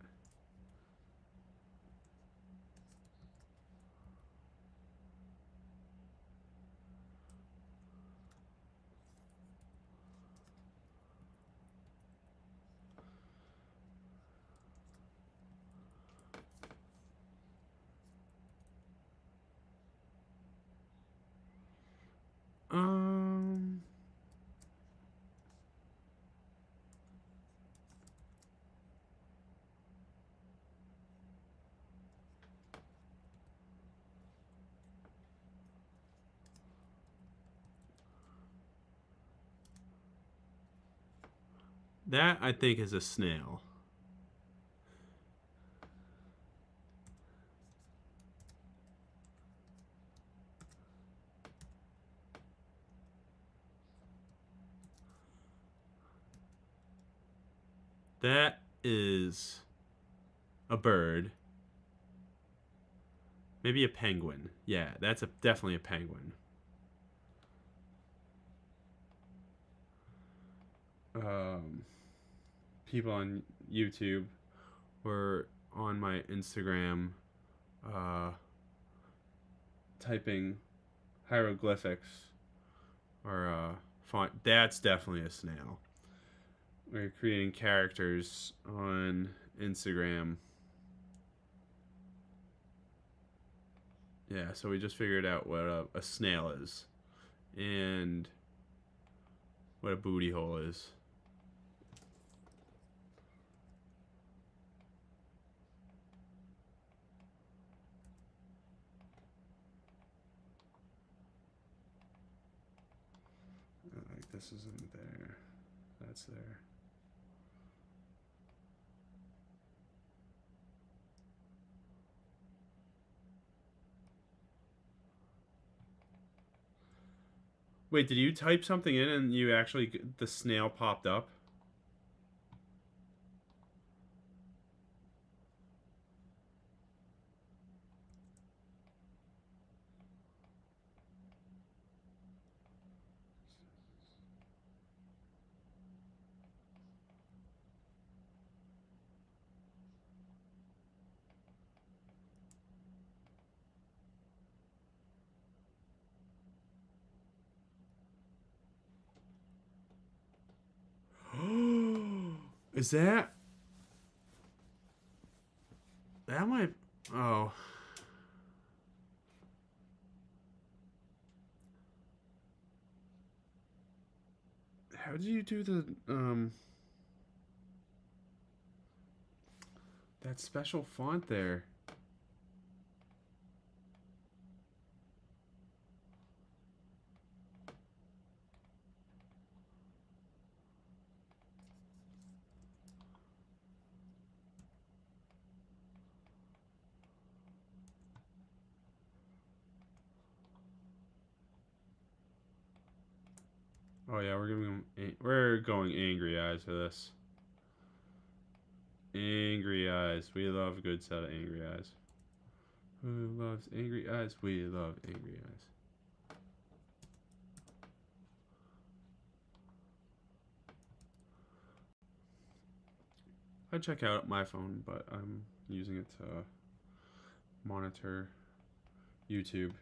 That, I think, is a snail. That is a bird. Maybe a penguin. Yeah, that's definitely a penguin. Um, People on YouTube or on my Instagram uh, typing hieroglyphics or font. That's definitely a snail. We're creating characters on Instagram. Yeah, so we just figured out what a snail is and what a booty hole is. Like this isn't there. That's there. Wait, did you type something in and you actually the snail popped up? Is that that might? Oh, how did you do the that special font there? Oh yeah, we're going angry eyes for this. Angry eyes. We love a good set of angry eyes. Who loves angry eyes? We love angry eyes. I check out my phone, but I'm using it to monitor YouTube.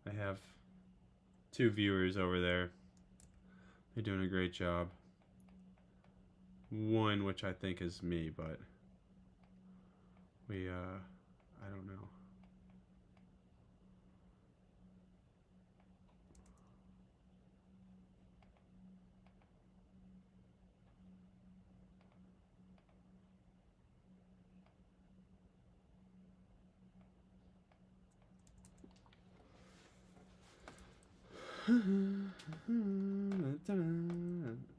I have 2 viewers over there. They're doing a great job. One which I think is me, but I don't know.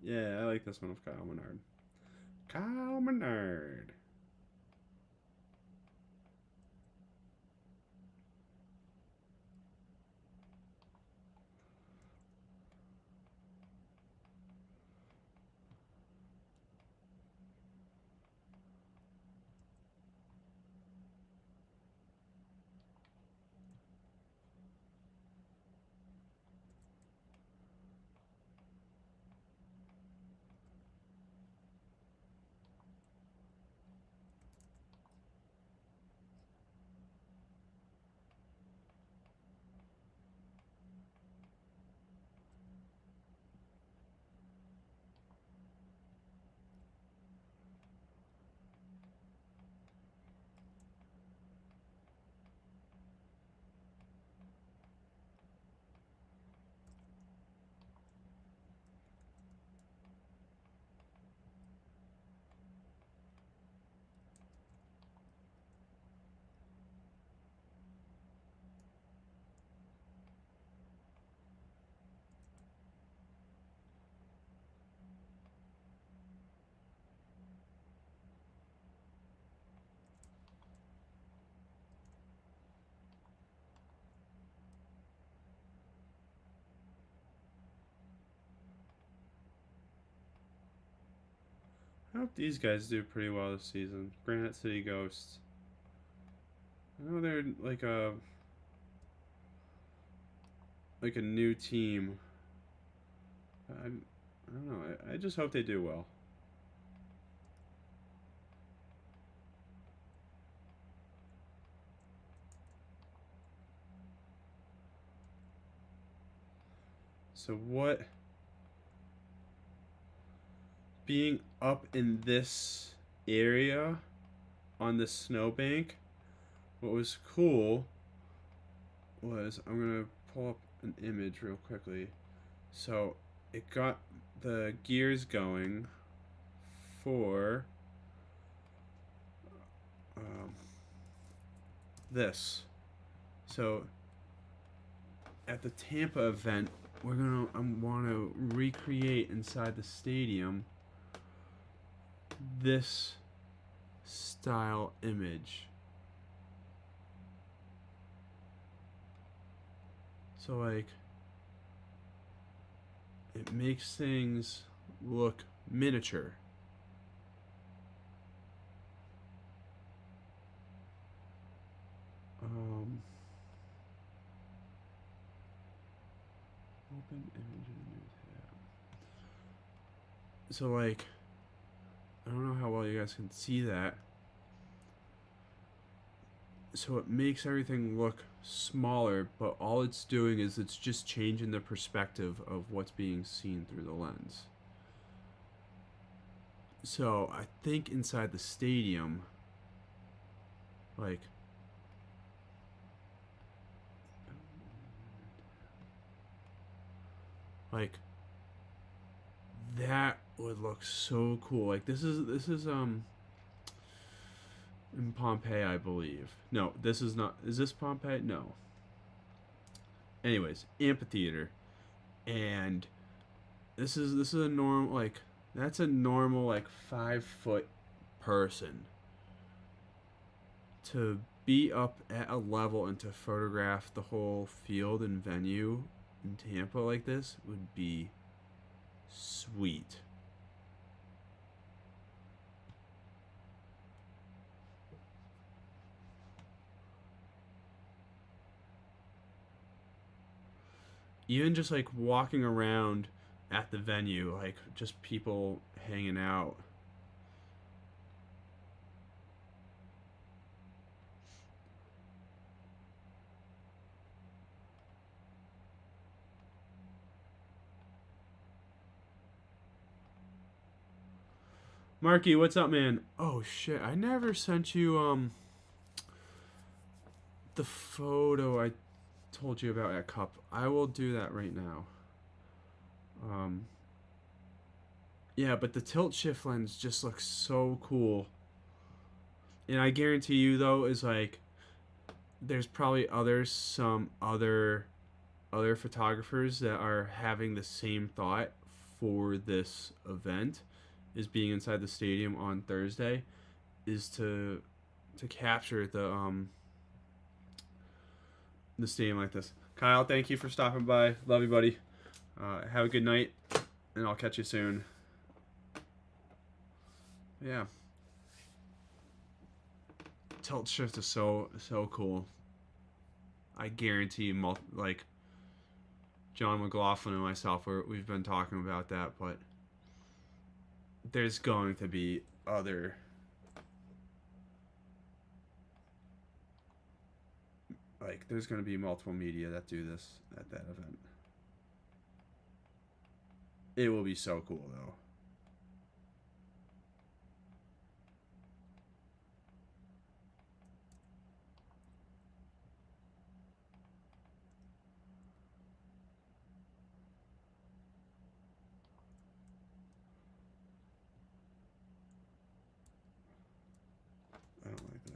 Yeah, I like this one of Kyle Menard. Kyle Menard. I hope these guys do pretty well this season. Granite City Ghosts. I know they're like a new team. I don't know. I just hope they do well. So what? Being up in this area on the snowbank, what was cool was, I'm gonna pull up an image real quickly. So it got the gears going for um, this. So at the Tampa event, I want to recreate inside the stadium this style image. So like, it makes things look miniature. Open image in a new tab. So like, I don't know how well you guys can see that. So it makes everything look smaller, but all it's doing is it's just changing the perspective of what's being seen through the lens. So I think inside the stadium, like, that would look so cool. Like this is in Pompeii, I believe. No, this is not. Is this Pompeii? No. Anyways, amphitheater, and this is a normal, like, that's a normal like 5 foot person. To be up at a level and to photograph the whole field and venue in Tampa like this would be sweet. Even just like walking around at the venue, like just people hanging out. Marky, what's up, man? Oh shit, I never sent you the photo I told you about at Cup. I will do that right now. Um yeah, but the tilt shift lens just looks so cool. And I guarantee you though is like there's probably some other photographers that are having the same thought for this event, is being inside the stadium on Thursday, is to capture the stadium like this. Kyle, thank you for stopping by. Love you, buddy. Have a good night, and I'll catch you soon. Yeah. Tilt shift is so cool. I guarantee you, like John McLaughlin and myself, we've been talking about that, but there's going to be other there's going to be multiple media that do this at that event. It will be so cool though. I don't like that.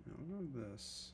Now look at this.